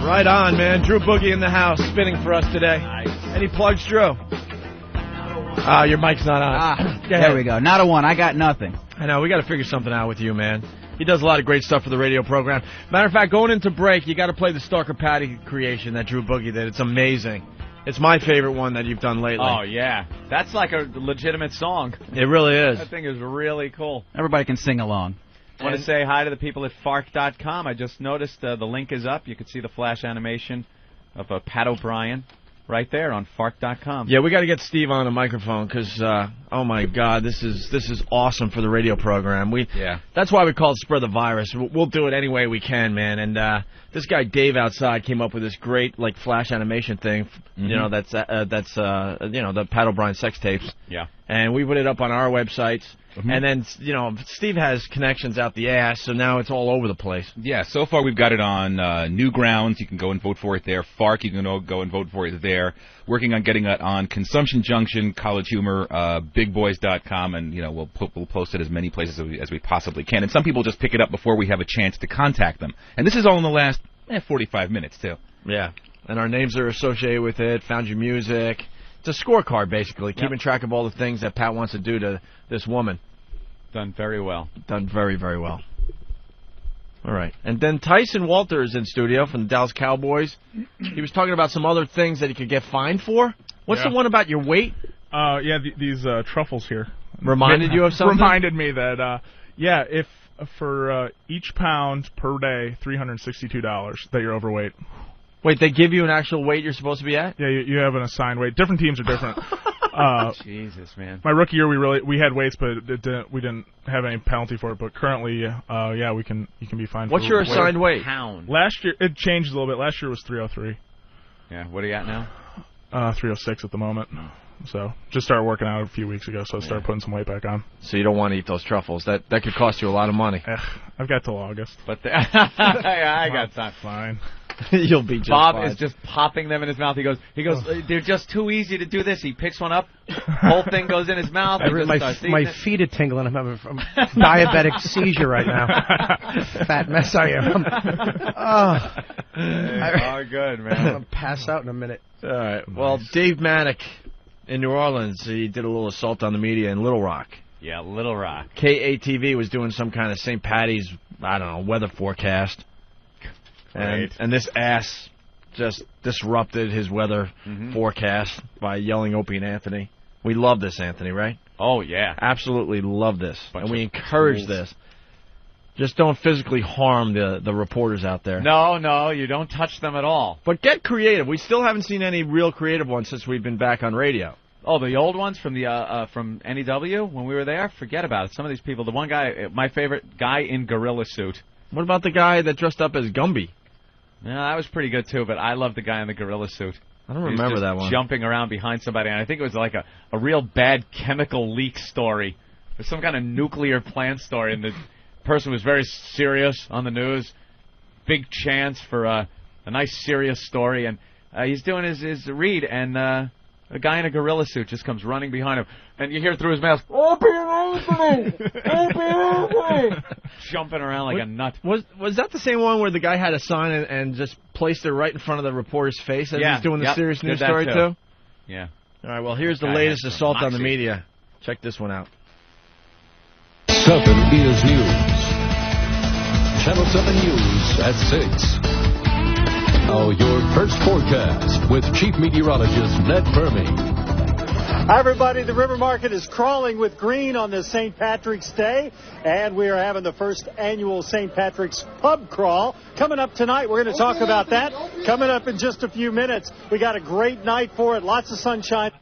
Right on, man. Drew Boogie in the house, spinning for us today. Nice. Any plugs, Drew? Your mic's not on. There we go. Not a one. I got nothing. I know. We got to figure something out with you, man. He does a lot of great stuff for the radio program. Matter of fact, going into break, you got to play the Stalker Patty creation that Drew Boogie did. It's amazing. It's my favorite one that you've done lately. Oh, yeah. That's like a legitimate song. It really is. That thing is really cool. Everybody can sing along. I want to say hi to the people at Fark.com. I just noticed the link is up. You can see the flash animation of Pat O'Brien right there on Fark.com. Yeah, we got to get Steve on the microphone because, oh my God, this is awesome for the radio program. That's why we call it Spread the Virus. We'll do it any way we can, man. And this guy Dave outside came up with this great like flash animation thing. You know, that's the Pat O'Brien sex tapes. Yeah. And we put it up on our websites. And then, Steve has connections out the ass, so now it's all over the place. Yeah, so far we've got it on Newgrounds. You can go and vote for it there. Fark, you can go and vote for it there. Working on getting it on Consumption Junction, College Humor, BigBoys.com, and, we'll post it as many places as we possibly can. And some people just pick it up before we have a chance to contact them. And this is all in the last 45 minutes, too. Yeah, and our names are associated with it, Found Your Music. It's a scorecard, basically, keeping track of all the things that Pat wants to do to this woman. Done very well. Done very, very well. All right. And then Tyson Walter is in studio from the Dallas Cowboys. He was talking about some other things that he could get fined for. What's the one about your weight? These truffles here. Reminded you of something? Reminded me that, if for each pound per day, $362 that you're overweight. Wait, they give you an actual weight you're supposed to be at? Yeah, you have an assigned weight. Different teams are different. Jesus, man. My rookie year, we had weights, but we didn't have any penalty for it. But currently, you can be fined. What's your assigned weight? Pound. Last year, it changed a little bit. Last year was 303. Yeah, what are you at now? 306 at the moment. So just started working out a few weeks ago, so I started putting some weight back on. So you don't want to eat those truffles. That could cost you a lot of money. I've got till August. But I got time. Fine. You'll be just Bob fine. is just popping them in his mouth. He goes, they're just too easy to do this. He picks one up, whole thing goes in his mouth. My feet are tingling. I'm having a diabetic seizure right now. Fat mess I am. Good, man. I'm going to pass out in a minute. All right. Well, Dave Manick in New Orleans, he did a little assault on the media in Little Rock. Yeah, Little Rock. KATV was doing some kind of St. Patty's, weather forecast. And this ass just disrupted his weather forecast by yelling Opie and Anthony. We love this, Anthony, right? Oh, yeah. Absolutely love this. And we encourage this. Just don't physically harm the reporters out there. No, you don't touch them at all. But get creative. We still haven't seen any real creative ones since we've been back on radio. Oh, the old ones from the from NEW when we were there? Forget about it. Some of these people. The one guy, my favorite, guy in gorilla suit. What about the guy that dressed up as Gumby? Yeah, that was pretty good, too, but I love the guy in the gorilla suit. I don't remember that one. Jumping around behind somebody, and I think it was like a real bad chemical leak story. It was some kind of nuclear plant story, and the person was very serious on the news. Big chance for a nice serious story, and he's doing his read, and a guy in a gorilla suit just comes running behind him, and you hear through his mouth, Opie and Anthony! Opie and Anthony! Jumping around like a nut. Was that the same one where the guy had a sign and just placed it right in front of the reporter's face as he's doing the serious news story, too? Yeah. All right, well, here's the latest assault on the media. Check this one out. 7 is news. Channel 7 News at 6. Now your first forecast with Chief Meteorologist Ned Permy. Hi, everybody. The River Market is crawling with green on this St. Patrick's Day, and we are having the first annual St. Patrick's Pub Crawl. Coming up tonight, we're going to talk about that. Coming up in just a few minutes. We got a great night for it. Lots of sunshine.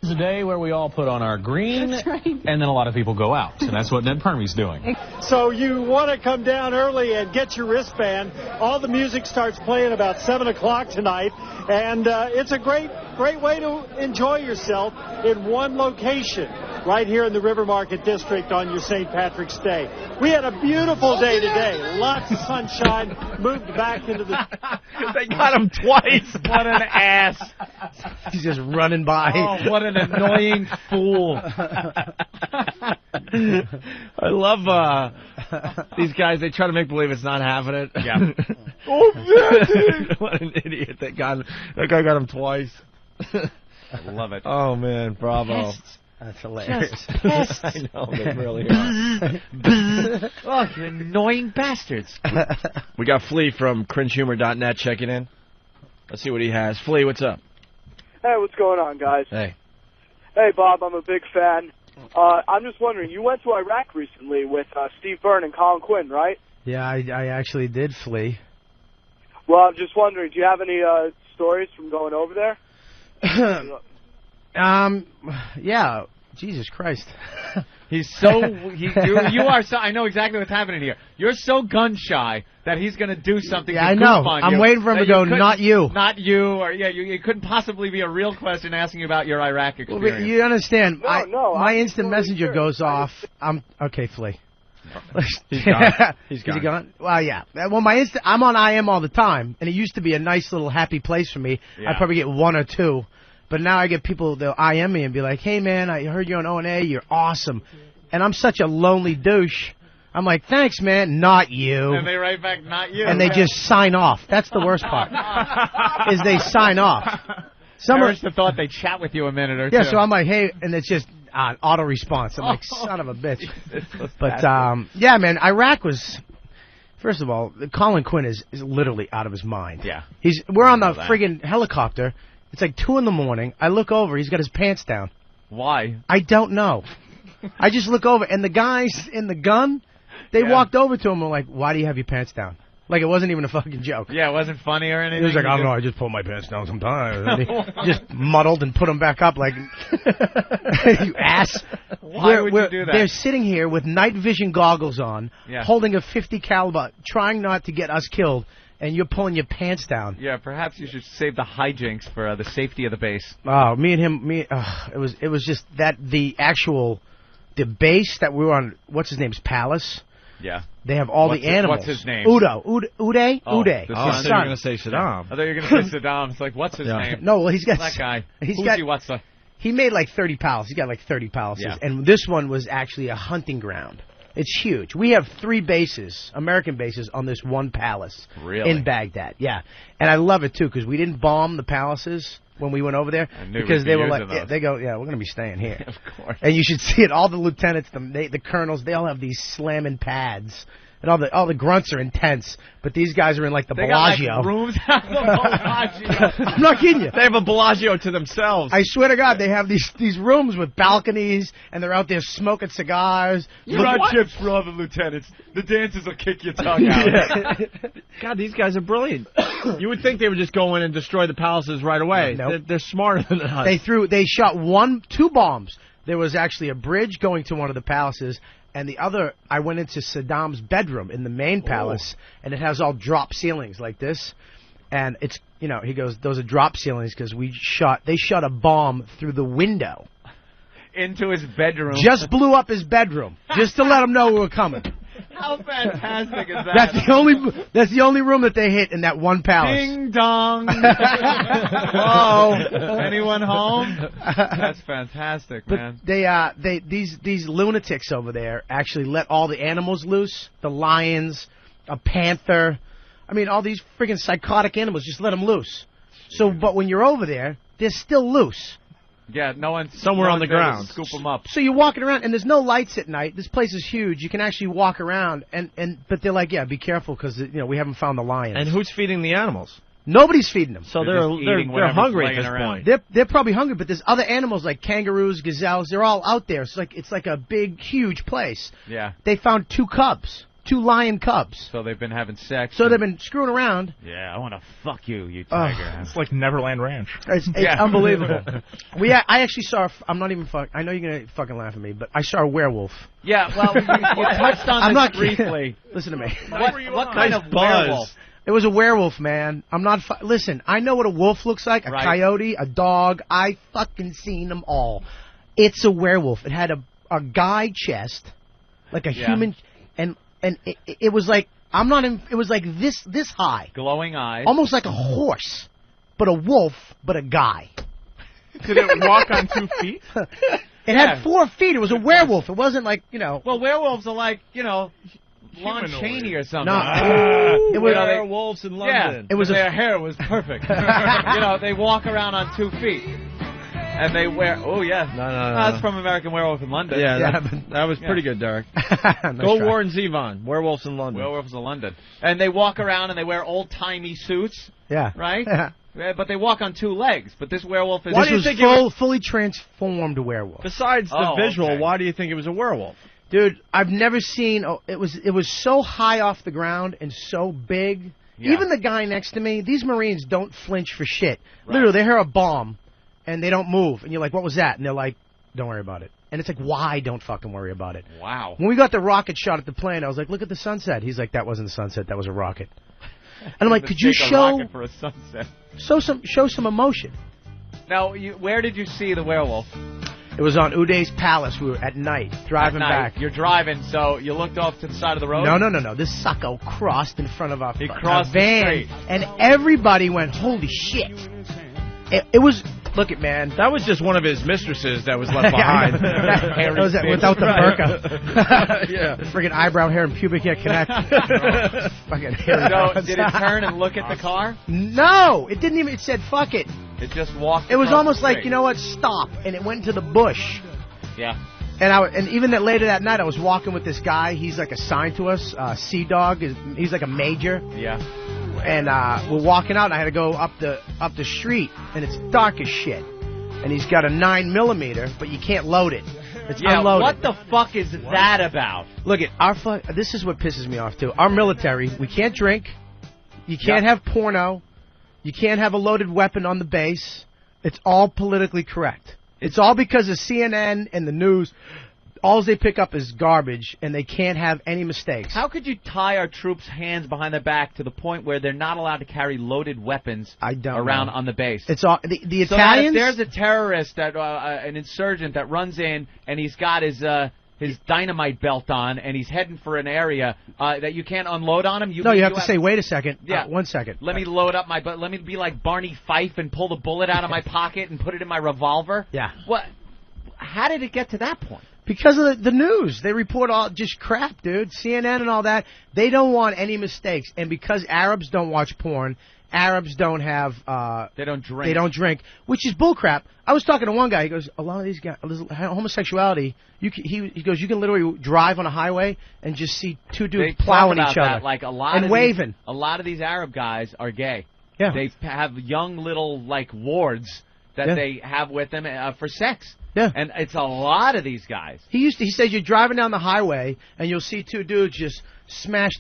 It's a day where we all put on our green, and then a lot of people go out. And that's what Ned Permy's doing. So you want to come down early and get your wristband. All the music starts playing about 7 o'clock tonight. And it's a great way to enjoy yourself in one location right here in the River Market District on your St. Patrick's Day. We had a beautiful day today. Lots of sunshine. Moved back into the... They got him twice. What an ass. He's just running by. Oh, what an annoying fool. I love these guys. They try to make believe it's not happening. Yeah. What an idiot. That guy got him twice. I love it. Oh, man. Bravo. Pests. That's hilarious. Pests. I know. They really are. Oh, you annoying bastards. We got Flea from cringehumor.net checking in. Let's see what he has. Flea, what's up? Hey, what's going on, guys? Hey. Hey, Bob, I'm a big fan. I'm just wondering, you went to Iraq recently with Steve Byrne and Colin Quinn, right? Yeah, I actually did flee. Well, I'm just wondering, do you have any stories from going over there? Yeah. Jesus Christ. He's so you are so. I know exactly what's happening here. You're so gun shy that he's going to do something. Yeah, to I know. goof on I'm you waiting for him to go. Not you. Not you. Or it couldn't possibly be a real question asking you about your Iraq experience. Well, you understand? No, my I'm instant totally messenger serious. goes off. I'm okay, Flea. He's gone. Is he gone? Well, yeah. Well, I'm on IM all the time, and it used to be a nice little happy place for me. Yeah. I'd probably get one or two. But now I get people, they'll IM me and be like, hey, man, I heard you're on O&A. You're awesome. And I'm such a lonely douche. I'm like, thanks, man. Not you. And they write back, not you. And they just sign off. That's the worst part, is they sign off. Cherish the thought they chat with you a minute or two. Yeah, so I'm like, hey, and it's just auto response. I'm like, son of a bitch. But, yeah, man, Iraq was... First of all, Colin Quinn is literally out of his mind. Yeah. We're on the friggin' helicopter. It's like 2 a.m. I look over. He's got his pants down. Why? I don't know. I just look over, and the guys in the gun, they walked over to him and were like, why do you have your pants down? Like, it wasn't even a fucking joke. Yeah, it wasn't funny or anything? He was like, I don't know, I just pull my pants down sometimes. And he just muddled and put them back up like, you ass. Why would you do that? They're sitting here with night vision goggles on, holding a .50 caliber, trying not to get us killed, and you're pulling your pants down. Yeah, perhaps you should save the hijinks for the safety of the base. Oh, me and him, it was just that the base that we were on, what's his name's Palace. Yeah. They have all the animals. What's his name? Uday. I thought you were going to say Saddam. I thought you were going to say Saddam. It's like, what's his name? No, well, he's got... That guy. What's he made like 30 palaces. He's got like 30 palaces. Yeah. And this one was actually a hunting ground. It's huge. We have 3 bases, American bases, on this one palace. Really? In Baghdad, yeah. And I love it, too, because we didn't bomb the palaces when we went over there. Because they were like, they go, we're going to be staying here. Of course. And you should see it. All the lieutenants, the colonels, they all have these slamming pads. And all the grunts are intense, but these guys are in like the Bellagio. Got, like, rooms at the Bellagio. I'm not kidding you. They have a Bellagio to themselves. I swear to God, they have these rooms with balconies, and they're out there smoking cigars. You're on chips for all the lieutenants. The dancers will kick your tongue out. God, these guys are brilliant. You would think they would just go in and destroy the palaces right away. Nope. They're smarter than us. They shot 2 bombs. There was actually a bridge going to one of the palaces. And the other, I went into Saddam's bedroom in the main palace, and it has all drop ceilings like this. And it's, he goes, those are drop ceilings because they shot a bomb through the window. Into his bedroom. Just blew up his bedroom, just to let him know we were coming. How fantastic is that? That's the only room that they hit in that one palace. Ding dong. Hello. Anyone home? That's fantastic, man. But these lunatics over there actually let all the animals loose. The lions, a panther. I mean, all these freaking psychotic animals, just let them loose. So, but when you're over there, they're still loose. Yeah, no one's somewhere on the ground. Scoop them up. So you're walking around, and there's no lights at night. This place is huge. You can actually walk around, but they're like, be careful because we haven't found the lions. And who's feeding the animals? Nobody's feeding them. So they're hungry at this point. They're probably hungry, but there's other animals like kangaroos, gazelles. They're all out there. It's like a big, huge place. Yeah. They found 2 cubs. 2 lion cubs. So they've been having sex. So they've been screwing around. Yeah, I want to fuck you tiger. It's like Neverland Ranch. It's unbelievable. I actually saw. I'm not even fuck. I know you're gonna fucking laugh at me, but I saw a werewolf. Yeah, well, you touched on this briefly. Listen to me. What kind of werewolf? It was a werewolf, man. I'm not. Listen, I know what a wolf looks like. A coyote, a dog. I fucking seen them all. It's a werewolf. It had a guy chest, like a human, and it was like it was like this high. Glowing eyes. Almost like a horse, but a wolf, but a guy. Did it walk on 2 feet? It had 4 feet. It was a werewolf. It wasn't like, Well, werewolves are like, Lon Chaney or something. No, it was werewolves in London. It was their hair was perfect. They walk around on 2 feet. And they wear... Oh, yeah. No. That's from American Werewolf in London. Yeah, that was pretty good, Derek. Go Warren Zevon. Werewolves in London. Werewolves in London. And they walk around and they wear old-timey suits. Yeah. Right? Yeah, but they walk on 2 legs. But this werewolf is... This was fully transformed werewolf. Besides the visual, why do you think it was a werewolf? Dude, I've never seen... it was so high off the ground and so big. Yeah. Even the guy next to me, these Marines don't flinch for shit. Right. Literally, they hear a bomb. And they don't move. And you're like, what was that? And they're like, don't worry about it. And it's like, why don't fucking worry about it? Wow. When we got the rocket shot at the plane, I was like, look at the sunset. He's like, that wasn't the sunset. That was a rocket. And I'm like, could you show for a sunset. show some emotion? Now, where did you see the werewolf? It was on Uday's Palace. We were at night, driving back. You're driving, so you looked off to the side of the road? No. This sucko crossed in front of our crossed van. The street. And everybody went, holy shit. It was... Look it, man. That was just one of his mistresses that was left behind. That was without the burqa. Yeah. Friggin' eyebrow hair and pubic hair connect. Fucking hairy. So, did it turn and look at the car? No, it didn't even. It said, fuck it. It just walked. It was almost like, you know what, stop. And it went into the bush. Yeah. And even later that night, I was walking with this guy. He's like assigned to us. Sea Dog. He's like a major. Yeah. And we're walking out, and I had to go up the street, and it's dark as shit. And he's got a 9mm, but you can't load it. It's unloaded. What the fuck is that about? Look at this is what pisses me off too. Our military, we can't drink, you can't have porno, you can't have a loaded weapon on the base. It's all politically correct. It's all because of CNN and the news. All they pick up is garbage, and they can't have any mistakes. How could you tie our troops' hands behind their back to the point where they're not allowed to carry loaded weapons around on the base? It's all the Italians. So if there's a terrorist, an insurgent that runs in, and he's got his dynamite belt on, and he's heading for an area that you can't unload on him. You have to say, wait a second. Yeah, 1 second. Let me load up let me be like Barney Fife and pull the bullet out of my pocket and put it in my revolver. Yeah. What? How did it get to that point? Because of the news. They report all just crap, dude. CNN and all that. They don't want any mistakes. And because Arabs don't watch porn, Arabs don't have... they don't drink. They don't drink, which is bullcrap. I was talking to one guy. He goes, a lot of these guys... Homosexuality, he goes, you can literally drive on a highway and just see 2 dudes plowing each other. Like a lot and of waving. A lot of these Arab guys are gay. Yeah. They have young little, wards that they have with them for sex. Yeah. And it's a lot of these guys. He says you're driving down the highway and you'll see 2 dudes just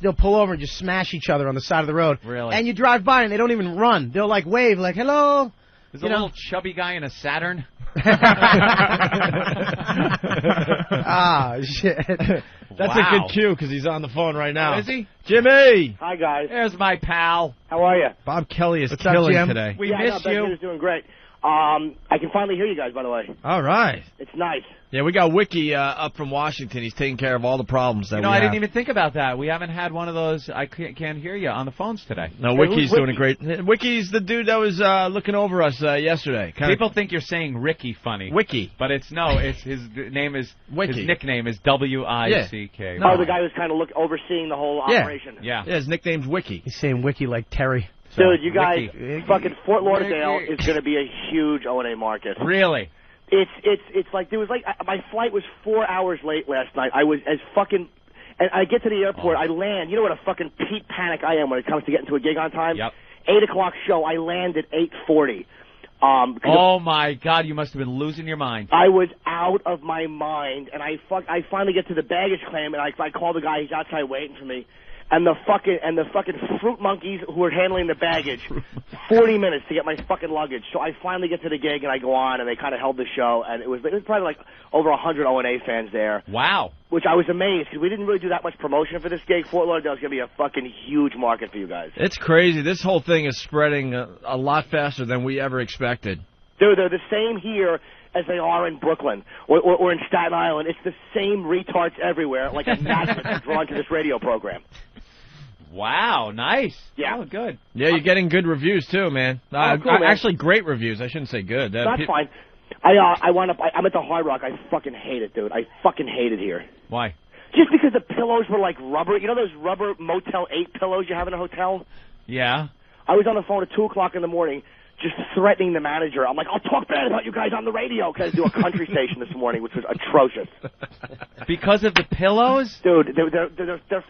they'll pull over and just smash each other on the side of the road. Really? And you drive by and they don't even run. They'll wave hello. There's a little chubby guy in a Saturn. Shit. That's a good cue because he's on the phone right now. Oh, is he? Jimmy! Hi, guys. There's my pal. How are you? Bob Kelly is What's killing up, Jim? today. We miss you. Is doing great. I can finally hear you guys, by the way. All right. It's nice. Yeah, we got Wiki up from Washington. He's taking care of all the problems that we have. I didn't even think about that. We haven't had one of those I can't hear you on the phones today. No, Wiki's doing a great... Wiki's the dude that was looking over us yesterday. People think you're saying Ricky funny. Wiki. But his name is... Wiki. His nickname is W-I-C-K. Yeah. No. Oh, the guy who's kind of overseeing the whole operation. Yeah. Yeah, his nickname's Wiki. He's saying Wiki like Terry. Dude, you guys, fucking Fort Lauderdale is going to be a huge O&A market. Really? It's like there was my flight was 4 hours late last night. I was as fucking, and I get to the airport, I land. You know what a fucking Pete panic I am when it comes to getting to a gig on time. Yep. 8:00 show. I land at 8:40. Oh my God! You must have been losing your mind. I was out of my mind, and I finally get to the baggage claim, and I call the guy. He's outside waiting for me. And the fucking fruit monkeys who were handling the baggage, 40 minutes to get my fucking luggage. So I finally get to the gig and I go on and they kind of held the show and it was probably over 100 O&A fans there. Wow. Which I was amazed because we didn't really do that much promotion for this gig. Fort Lauderdale is going to be a fucking huge market for you guys. It's crazy. This whole thing is spreading a lot faster than we ever expected. Dude, they're the same here as they are in Brooklyn or in Staten Island. It's the same retards everywhere, like a magnet drawn to this radio program. Wow, nice. Yeah. Oh, good. Yeah, you're getting good reviews, too, man. Cool, man. Actually, great reviews. I shouldn't say good. That's fine. I'm at the Hard Rock. I fucking hate it, dude. I fucking hate it here. Why? Just because the pillows were like rubber. You know those rubber Motel 8 pillows you have in a hotel? Yeah. I was on the phone at 2 o'clock in the morning just threatening the manager. I'm like, I'll talk bad about you guys on the radio because I do a country station this morning, which was atrocious. Because of the pillows? Dude, they're,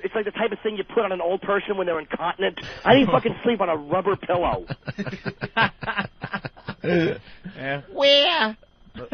it's like the type of thing you put on an old person when they're incontinent. I didn't fucking sleep on a rubber pillow. Yeah. Where?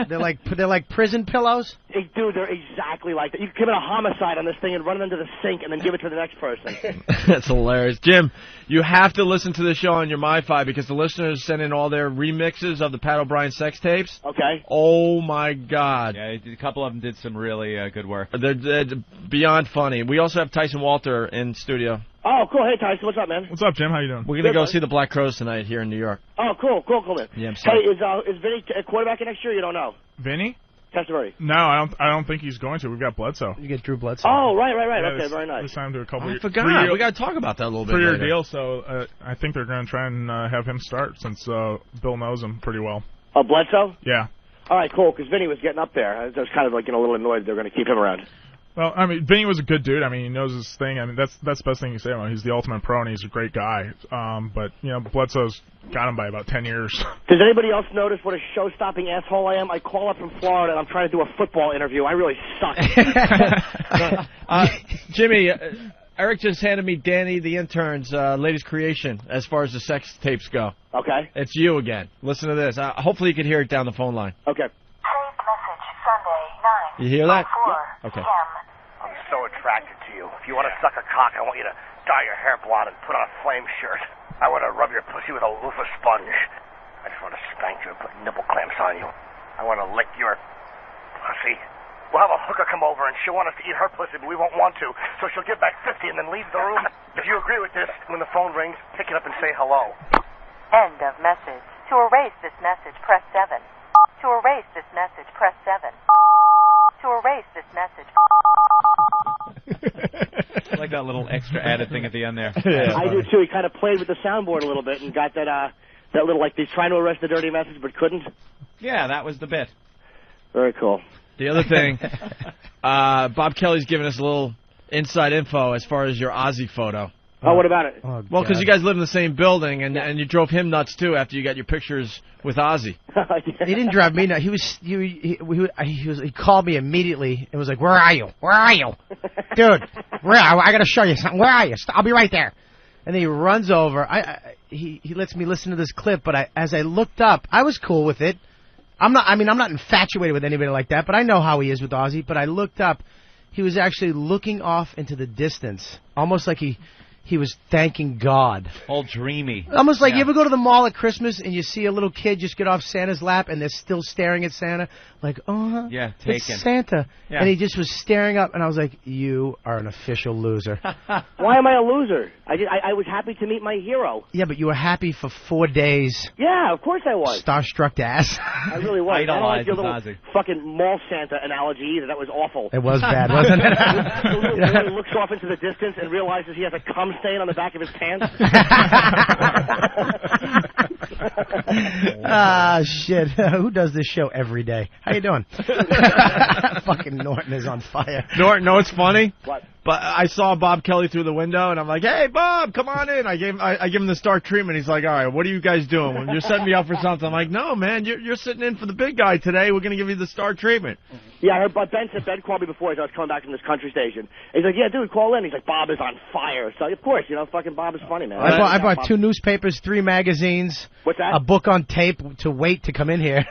They're like prison pillows? Hey, dude, they're exactly like that. You can commit a homicide on this thing and run it into the sink and then give it to the next person. That's hilarious. Jim, you have to listen to the show on your MiFi because the listeners send in all their remixes of the Pat O'Brien sex tapes. Okay. Oh, my God. Yeah, a couple of them did some really good work. They're beyond funny. We also have Tyson Walter in studio. Oh, cool. Hey, Tyson, what's up, man? What's up, Jim? How you doing? We're going to go see the Black Crows tonight here in New York. Oh, cool, man. Yeah, I'm hey, sorry. is Vinny quarterbacking next year? You don't know? Vinny? Testaverde. No, I don't think he's going to. We've got Bledsoe. You get Drew Bledsoe. Oh, right. Yeah, Okay, very nice. We signed him to a couple. I forgot. We got to talk about that a little bit. 3-year deal, so I think they're going to try and have him start since Bill knows him pretty well. Oh, Bledsoe? Yeah. All right, cool. Because Vinny was getting up there. I was kind of like a little annoyed that they're going to keep him around. Well, I mean, Vinny was a good dude. I mean, he knows his thing. I mean, that's the best thing you say about him. He's the ultimate pro, and he's a great guy. But, you know, Bledsoe's got him by about 10 years. Does anybody else notice what a show-stopping asshole I am? I call up from Florida, and I'm trying to do a football interview. I really suck. Jimmy, Eric just handed me Danny, the intern's latest creation as far as the sex tapes go. Okay. It's you again. Listen to this. Hopefully you can hear it down the phone line. Okay. Saved message Sunday 9. You hear that? 4 Okay. p.m. I'm so attracted to you. If you want to suck a cock, I want you to dye your hair blonde and put on a flame shirt. I want to rub your pussy with a loofah sponge. I just want to spank you and put nipple clamps on you. I want to lick your pussy. We'll have a hooker come over and she'll want us to eat her pussy, but we won't want to. So she'll get back 50 and then leave the room. If you agree with this, when the phone rings, pick it up and say hello. End of message. To erase this message, press 7. To erase this message, press 7. To erase this message. I like that little extra added thing at the end there. Yeah, I do too. He kind of played with the soundboard a little bit and got that little, like, he's trying to arrest the dirty message but couldn't. Yeah, that was the bit. Very cool. The other thing, Bob Kelly's giving us a little inside info as far as your Ozzy photo. Oh, what about it? Oh, well, because you guys live in the same building, and you drove him nuts too after you got your pictures with Ozzy. He didn't drive me nuts. He called me immediately and was like, "Where are you? Where are you, dude? I got to show you something. Where are you? I'll be right there." And then he runs over. He lets me listen to this clip, but as I looked up, I was cool with it. I'm not infatuated with anybody like that, but I know how he is with Ozzy. But I looked up. He was actually looking off into the distance, almost like he was thanking God. All dreamy. Almost like you ever go to the mall at Christmas and you see a little kid just get off Santa's lap and they're still staring at Santa? Like, yeah, it's taken. Santa. Yeah. And he just was staring up, and I was like, you are an official loser. Why am I a loser? I was happy to meet my hero. Yeah, but you were happy for 4 days. Yeah, of course I was. Starstruck ass. I really was. I don't like your little fucking mall Santa analogy either. That was awful. It was bad, wasn't it? The little boy looks off into the distance and realizes he has a cum stain on the back of his pants. Shit. Who does this show every day? How you doing? Fucking Norton is on fire. Norton, know what's funny? What? But I saw Bob Kelly through the window, and I'm like, "Hey, Bob, come on in." I give him the star treatment. He's like, "All right, what are you guys doing? You're setting me up for something." I'm like, "No, man, you're sitting in for the big guy today. We're gonna give you the star treatment." Yeah, I heard Ben called me before as I was coming back from this country station. He's like, "Yeah, dude, call in." He's like, "Bob is on fire." So of course, fucking Bob is funny, man. I bought 2 newspapers, 3 magazines. What's that? A book on tape to wait to come in here.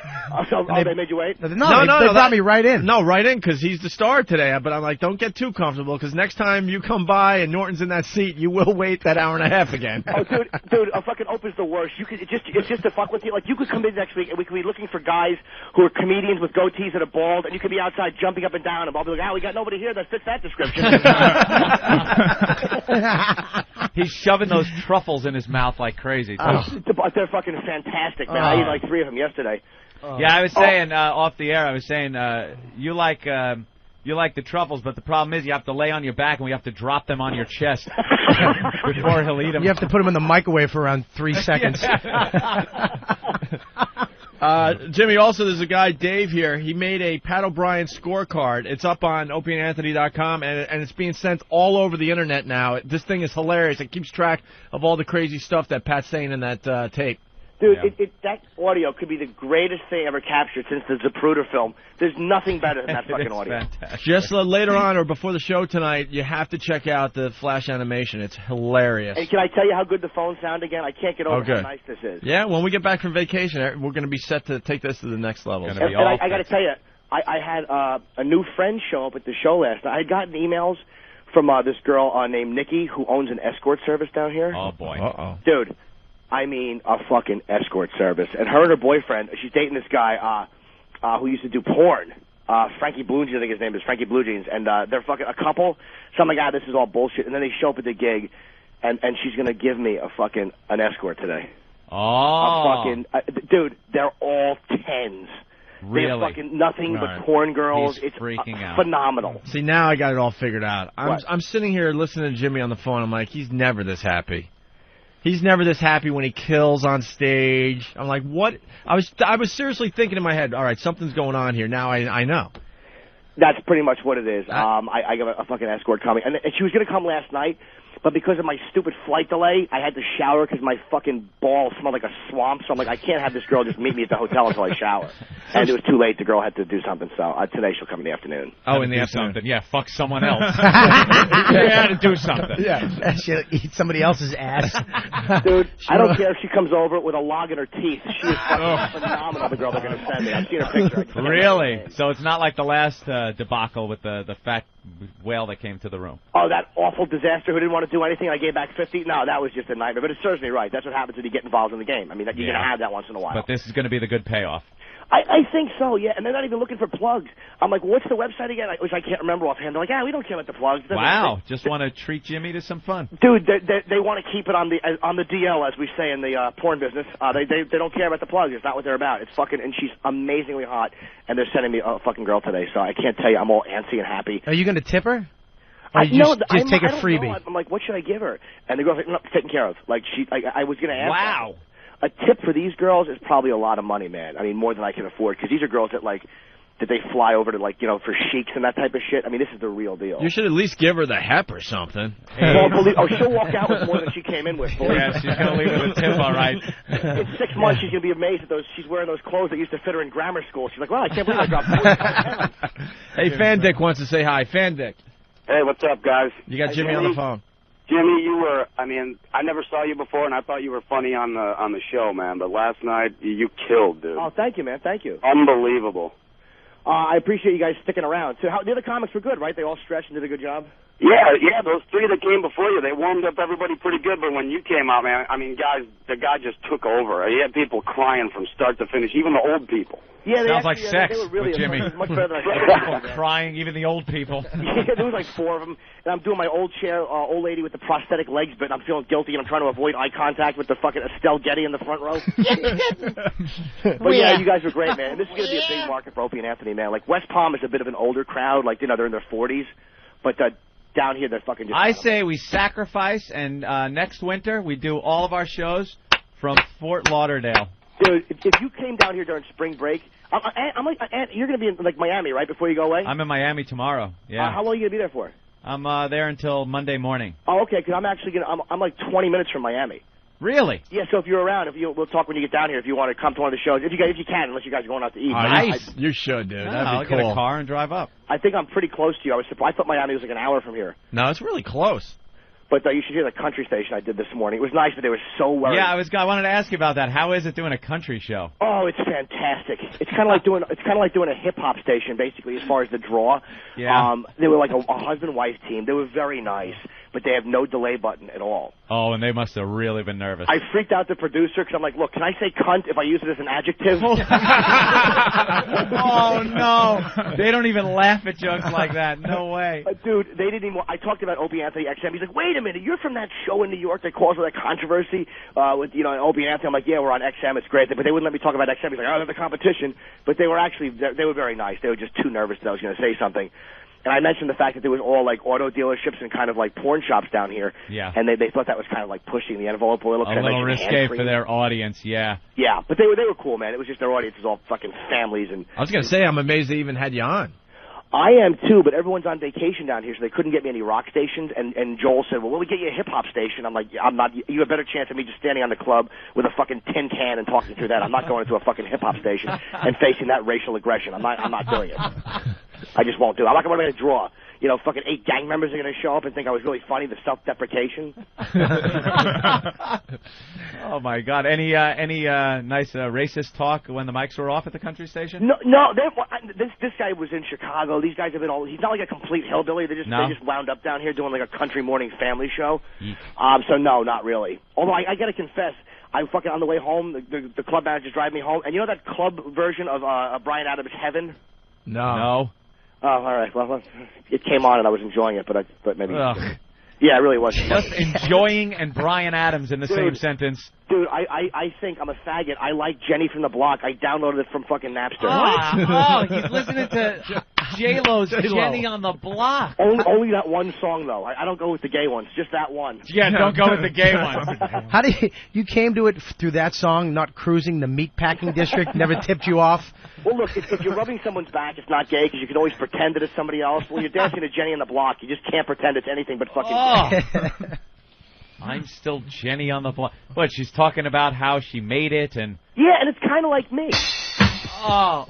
They made you wait? No, they brought me right in. No, right in, because he's the star today. But I'm like, don't get too comfortable, because next time you come by and Norton's in that seat, you will wait that hour and a half again. Oh, dude, a fucking Opie's the worst. It's just to fuck with you. Like, you could come in next week and we could be looking for guys who are comedians with goatees that are bald, and you could be outside jumping up and down, and I'll be like, we got nobody here that fits that description. He's shoving those truffles in his mouth like crazy. They're fucking fantastic, man. I ate like 3 of them yesterday. Yeah, I was saying off the air. I was saying you like the truffles, but the problem is you have to lay on your back and we have to drop them on your chest before he'll eat them. You have to put them in the microwave for around 3 seconds. Jimmy, also, there's a guy, Dave, here. He made a Pat O'Brien scorecard. It's up on opieandanthony.com, and it's being sent all over the Internet now. This thing is hilarious. It keeps track of all the crazy stuff that Pat's saying in that tape. Dude, that audio could be the greatest thing ever captured since the Zapruder film. There's nothing better than that fucking audio. Fantastic. Just later on or before the show tonight, you have to check out the flash animation. It's hilarious. Hey, can I tell you how good the phones sound again? I can't get over how nice this is. Yeah, when we get back from vacation, we're going to be set to take this to the next level. And I got to tell you, I had a new friend show up at the show last night. I had gotten emails from this girl named Nikki who owns an escort service down here. Oh, boy. Uh-oh. Dude. I mean, a fucking escort service. And her and her boyfriend, she's dating this guy who used to do porn. Frankie Blue Jeans, I think his name is, Frankie Blue Jeans. And they're fucking a couple. So I'm like, this is all bullshit. And then they show up at the gig, and she's going to give me an escort today. Oh. Dude, they're all 10s. Really? They're fucking nothing but porn girls. He's it's freaking out. Phenomenal. See, now I got it all figured out. I'm sitting here listening to Jimmy on the phone. I'm like, he's never this happy. He's never this happy when he kills on stage. I'm like, what? I was seriously thinking in my head, all right, something's going on here. Now I know. That's pretty much what it is. I got a fucking escort coming. And she was going to come last night, but because of my stupid flight delay, I had to shower because my fucking balls smelled like a swamp. So I'm like, I can't have this girl just meet me at the hotel until I shower. And it was too late. The girl had to do something. So today she'll come in the afternoon. Oh, in the afternoon. Yeah, fuck someone else. You had to do something. Yeah. She'll eat somebody else's ass. Dude, I don't care if she comes over with a log in her teeth. She is fucking phenomenal, the girl they're going to send me. I've seen her picture. Really? So it's not like the last debacle with the fat whale that came to the room. Oh, that awful disaster who didn't want to do anything. I gave back 50. No, that was just a nightmare. But it serves me right. That's what happens when you get involved in the game. I mean, you're going to have that once in a while. But this is going to be the good payoff. I think so, yeah. And they're not even looking for plugs. I'm like, what's the website again? Which I can't remember offhand. They're like, we don't care about the plugs. Wow. Just want to treat Jimmy to some fun. Dude, they want to keep it on the DL, as we say in the porn business. They don't care about the plugs. It's not what they're about. It's fucking, and she's amazingly hot. And they're sending me a fucking girl today. So I can't tell you, I'm all antsy and happy. Are you going to tip her? Or you just take a freebie? I'm like, what should I give her? And the girl's like, no, taken care of. Like, I was going to ask Wow. A tip for these girls is probably a lot of money, man. I mean, more than I can afford, because these are girls that they fly over to, for sheiks and that type of shit. I mean, this is the real deal. You should at least give her the hep or something. She'll walk out with more than she came in with. Yeah, she's going to leave with a tip, all right. In 6 months, she's going to be amazed at she's wearing those clothes that used to fit her in grammar school. She's like, well, I can't believe I dropped 40 pounds. Hey, Fandick wants to say hi. Fandick. Hey, what's up, guys? You got Jimmy on the phone. Jimmy, I never saw you before, and I thought you were funny on the show, man. But last night, you killed, dude. Oh, thank you, man. Thank you. Unbelievable. I appreciate you guys sticking around. So the other comics were good, right? They all stretched and did a good job? Yeah, those three that came before you, they warmed up everybody pretty good, but when you came out, man, I mean, the guy just took over. He had people crying from start to finish, even the old people. Yeah, sounds like sex they were really with Jimmy. Much better than I People crying, even the old people. Yeah, there was like 4 of them, and I'm doing my old old lady with the prosthetic legs, but I'm feeling guilty, and I'm trying to avoid eye contact with the fucking Estelle Getty in the front row. But yeah, you guys were great, man. And this is going to be a big market for Opie and Anthony, man. Like, West Palm is a bit of an older crowd, they're in their 40s, but down here, they're fucking just... I say we sacrifice, and next winter, we do all of our shows from Fort Lauderdale. Dude, if you came down here during spring break, I'm like, you're going to be in Miami, right, before you go away? I'm in Miami tomorrow, yeah. How long are you going to be there for? I'm there until Monday morning. Oh, okay, because I'm actually I'm like 20 minutes from Miami. Really? Yeah, so if you're around, we'll talk when you get down here if you want to come to one of the shows. If you can, unless you guys are going out to eat. Nice. You should, dude. That'd I'll be cool. get a car and drive up. I think I'm pretty close to you. I thought Miami was like an hour from here. No, it's really close. But you should hear the country station I did this morning. It was nice, but they were so worried. Yeah, I wanted to ask you about that. How is it doing a country show? Oh, it's fantastic. It's kind of like doing a hip hop station, basically, as far as the draw. Yeah. They were like a husband-wife team. They were very nice, but they have no delay button at all. Oh, and they must have really been nervous. I freaked out the producer because I'm like, look, can I say cunt if I use it as an adjective? Oh, no. They don't even laugh at jokes like that. No way. Dude, they didn't even... I talked about Opie Anthony XM. He's like, wait a minute, you're from that show in New York that caused all that controversy with, Opie and Anthony. I'm like, yeah, we're on XM. It's great. But they wouldn't let me talk about XM. He's like, they're the competition. But they were actually... They were very nice. They were just too nervous that I was going to say something. And I mentioned the fact that there was all like auto dealerships and kind of like porn shops down here. Yeah. And they thought that was kind of like pushing the envelope a little. A little risque for their audience, yeah. Yeah, but they were cool, man. It was just their audience was all fucking families and. I was gonna say I'm amazed they even had you on. I am too, but everyone's on vacation down here, so they couldn't get me any rock stations. And Joel said, "Well, we'll get you a hip hop station." I'm like, "I'm not. You have a better chance of me just standing on the club with a fucking tin can and talking through that. I'm not going into a fucking hip hop station and facing that racial aggression. I'm not doing it. I just won't do it. I'm not going to draw. You know, fucking 8 gang members are going to show up and think I was really funny. The self-deprecation." Oh my God! Any nice racist talk when the mics were off at the country station? No. This guy was in Chicago. These guys have been all. He's not like a complete hillbilly. They just wound up down here doing like a country morning family show. So no, not really. Although I got to confess. I fucking on the way home, the club manager driving me home, and you know that club version of Bryan Adams' Heaven? No. Oh, all right. Well, it came on and I was enjoying it, but maybe. Yeah, it really was. Just enjoying and Bryan Adams in the same sentence. Dude, I think I'm a faggot. I like Jenny from the Block. I downloaded it from fucking Napster. Oh, he's listening to J-Lo's Jenny on the Block. Only that one song, though. I don't go with the gay ones. Just that one. Yeah, don't go with the gay ones. How did you came to it through that song, not cruising the meatpacking district, never tipped you off? Well, look, if you're rubbing someone's back, it's not gay because you can always pretend that it's somebody else. When you're dancing to Jenny on the Block, you just can't pretend it's anything but fucking gay. I'm still Jenny on the Block. What, she's talking about how she made it and... Yeah, and it's kind of like me. Oh,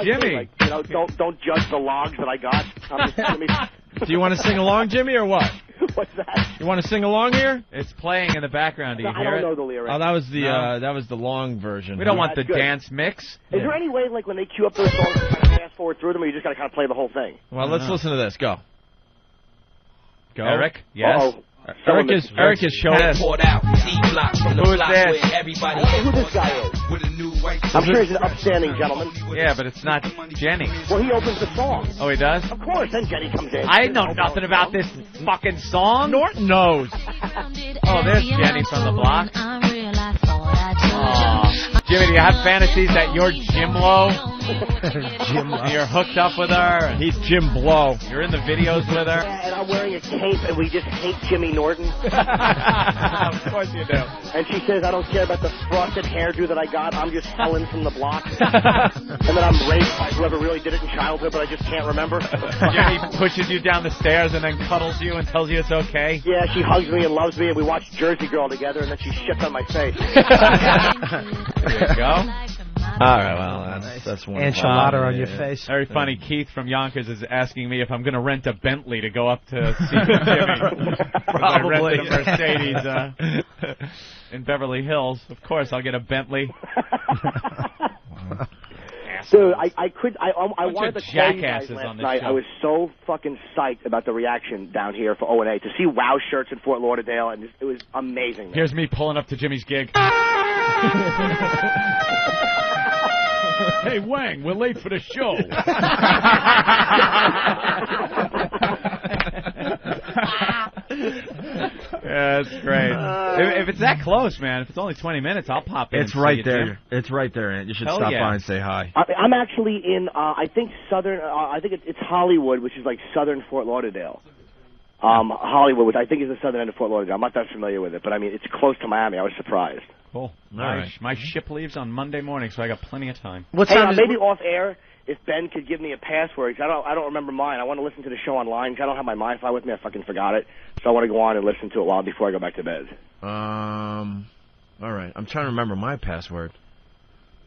Jimmy. Like, you know, don't judge the logs that I got. Do you want to sing along, Jimmy, or what? What's that? You want to sing along here? It's playing in the background. Do you hear I don't it? know the lyrics. Oh, that was the long version. We don't want the dance mix. Is there any way, like, when they queue up those songs, to kind of fast forward through them, or you just got to kind of play the whole thing? Well, let's listen to this. Go. Eric? Yes. Uh-oh. Eric is showing us. Who is this? Who this guy is? I'm sure he's an upstanding gentleman. Yeah, but it's not Jenny. Well, he opens the song. Oh, he does? Of course, then Jenny comes in. I know nothing about this fucking song. Norton knows. Oh, there's Jenny from the Block. Jimmy, do you have fantasies that you're Jim Lowe? You're hooked up with her. He's Jim Blow. You're in the videos with her. And I'm wearing a cape, and we just hate Jimmy Norton. Of course you do. And she says, I don't care about the frosted hairdo that I got. I'm just Helen from the Block. And then I'm raped by whoever really did it in childhood, but I just can't remember. Jimmy pushes you down the stairs and then cuddles you and tells you it's okay. Yeah, she hugs me and loves me, and we watch Jersey Girl together, and then she shits on my face. There you go. All right, well, that's one. Enchilada on your face. Very funny. Keith from Yonkers is asking me if I'm going to rent a Bentley to go up to see Jimmy. Probably. I rented a Mercedes in Beverly Hills. Of course, I'll get a Bentley. Dude, I wanted to call you guys jackasses on last this night. show. I was so fucking psyched about the reaction down here for O&A to see WOW shirts in Fort Lauderdale, and it was amazing. Man. Here's me pulling up to Jimmy's gig. Hey, Wang, we're late for the show. Yeah, that's great. If it's that close, man, if it's only 20 minutes, I'll pop in. It's and right see you, there. Jim. It's right there, Ant. You should Hell stop yeah. by and say hi. I'm actually in, I think I think it's Hollywood, which is like southern Fort Lauderdale. Hollywood, which I think is the southern end of Fort Lauderdale. I'm not that familiar with it, but I mean, it's close to Miami. I was surprised. Cool. right. My ship leaves on Monday morning, so I got plenty of time. What Hey, time is maybe off air, if Ben could give me a password, 'cause I don't remember mine. I want to listen to the show online, 'cause I don't have my Wi-Fi with me. I fucking forgot it. So I want to go on and listen to it before I go back to bed. All right. I'm trying to remember my password.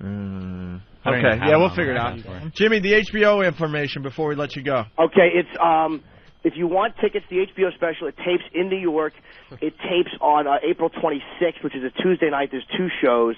I don't Okay, even have yeah, we'll my figure it out. password. Jimmy, the HBO information before we let you go. Okay, it's if you want tickets, the HBO special, it tapes in New York. It tapes on April 26th, which is a Tuesday night. There's 2 shows.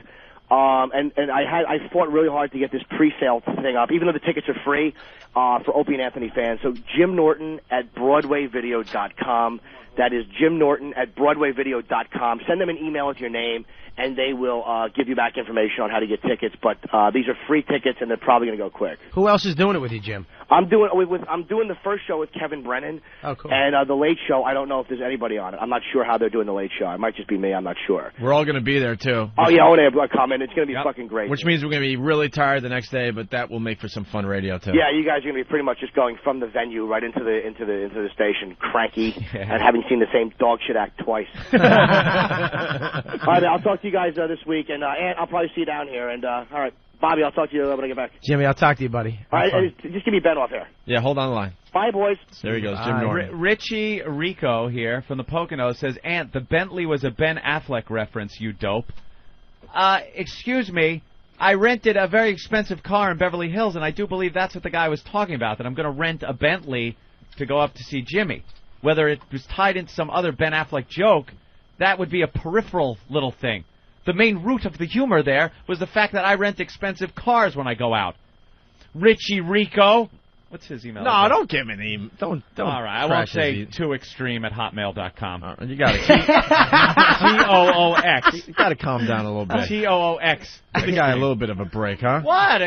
And I fought really hard to get this pre-sale thing up, even though the tickets are free for Opie and Anthony fans. So Jim Norton at BroadwayVideo.com. That is Jim Norton at BroadwayVideo.com. Send them an email with your name, and they will give you back information on how to get tickets. But these are free tickets, and they're probably going to go quick. Who else is doing it with you, Jim? I'm doing the first show with Kevin Brennan. Oh, cool. And the Late Show, I don't know if there's anybody on it. I'm not sure how they're doing the Late Show. It might just be me. I'm not sure. We're all going to be there, too. Oh, yeah, I'm coming. and it's going to be fucking great. Which means we're going to be really tired the next day, but that will make for some fun radio too. Yeah, you guys are going to be pretty much just going from the venue right into the station, cranky, and having seen the same dog shit act twice. All right, I'll talk to you guys this week, and Ant, I'll probably see you down here. And all right, Bobby, I'll talk to you when I get back. Jimmy, I'll talk to you, buddy. All right, just give me Ben off here. Yeah, hold on the line. Bye, boys. There he goes, Jim Norton. Richie Rico here from the Poconos says, Ant, the Bentley was a Ben Affleck reference, you dope. Excuse me, I rented a very expensive car in Beverly Hills, and I do believe that's what the guy was talking about, that I'm going to rent a Bentley to go up to see Jimmy. Whether it was tied into some other Ben Affleck joke, that would be a peripheral little thing. The main root of the humor there was the fact that I rent expensive cars when I go out. Richie Rico. What's his email? No, don't give me an email. Don't. All right, I won't say tooextreme@hotmail.com. You got it. TOOX. You got to calm down a little bit. TOOX. Give the guy a little bit of a break, huh? What?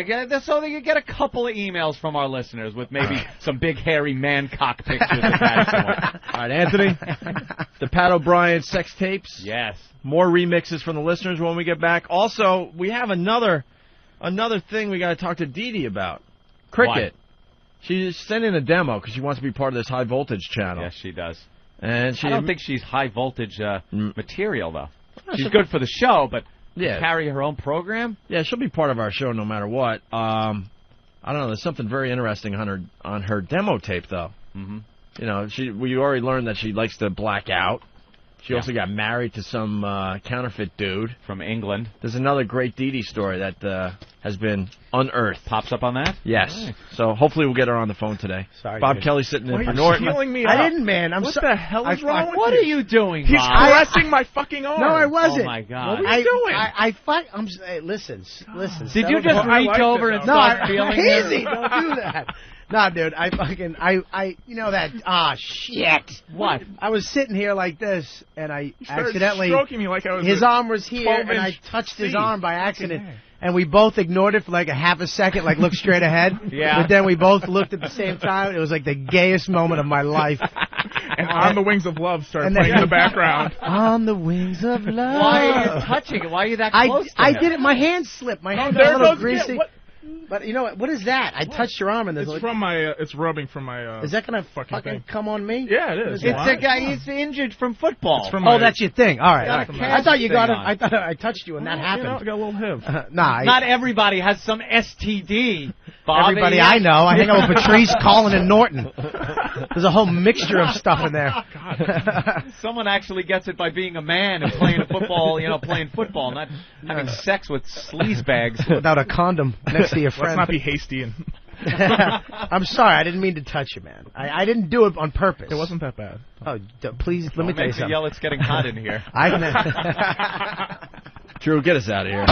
So that you get a couple of emails from our listeners with maybe some big hairy man cock pictures attached to them. All right, Anthony. The Pat O'Brien sex tapes. Yes. More remixes from the listeners when we get back. Also, we have another thing we got to talk to Dee Dee about. Cricket. What? She's sending a demo because she wants to be part of this high voltage channel. Yes, she does. And I don't think she's high voltage material, though. She's good for the show, but to carry her own program? Yeah, she'll be part of our show no matter what. I don't know. There's something very interesting on her demo tape, though. Mm-hmm. You know, we already learned that she likes to black out. She also got married to some counterfeit dude from England. There's another great Dee Dee story that has been unearthed. Pops up on that? Yes. Right. So hopefully we'll get her on the phone today. Sorry, Bob dude. Kelly sitting in for Why are you Norton. stealing me I up? didn't, man. What the hell is wrong with What you? are you doing, He's Bob? caressing my fucking arm. No, I wasn't. Oh, my God. What were you doing? Hey, listen. Did you just reach over and start feeling easy. Don't do that. Nah, dude, you know that, shit. What? I was sitting here like this, and I started accidentally, stroking me like I was his a arm was here, and I 12-inch touched his C. arm by accident, and we both ignored it for like a half a second, like looked straight ahead. Yeah. But then we both looked at the same time. It was like the gayest moment of my life. And On the Wings of Love started playing in the background. On the Wings of Love. Why are you touching it? Why are you that close to I him? did it. My hand slipped. My hand got a little greasy. But you know what? What is that? I touched your arm and there's It's from my. It's rubbing from my. Is that gonna fucking come on me? Yeah, it is. It's a guy. He's injured from football. It's from my, that's your thing. All right. Got a I thought you got it. on. I thought I touched you and that happened. You know, I got a little HIV. Not everybody has some STD. Bob, everybody I know. I hang out with Patrice, Colin, and Norton. There's a whole mixture of stuff in there. Someone actually gets it by being a man and playing football. Playing football, not having sex with sleazebags without a condom next to your friend. Let's not be hasty and. I'm sorry. I didn't mean to touch you, man. I didn't do it on purpose. It wasn't that bad. Oh, please let me tell you something. Yell! It's getting hot in here. Drew, get us out of here.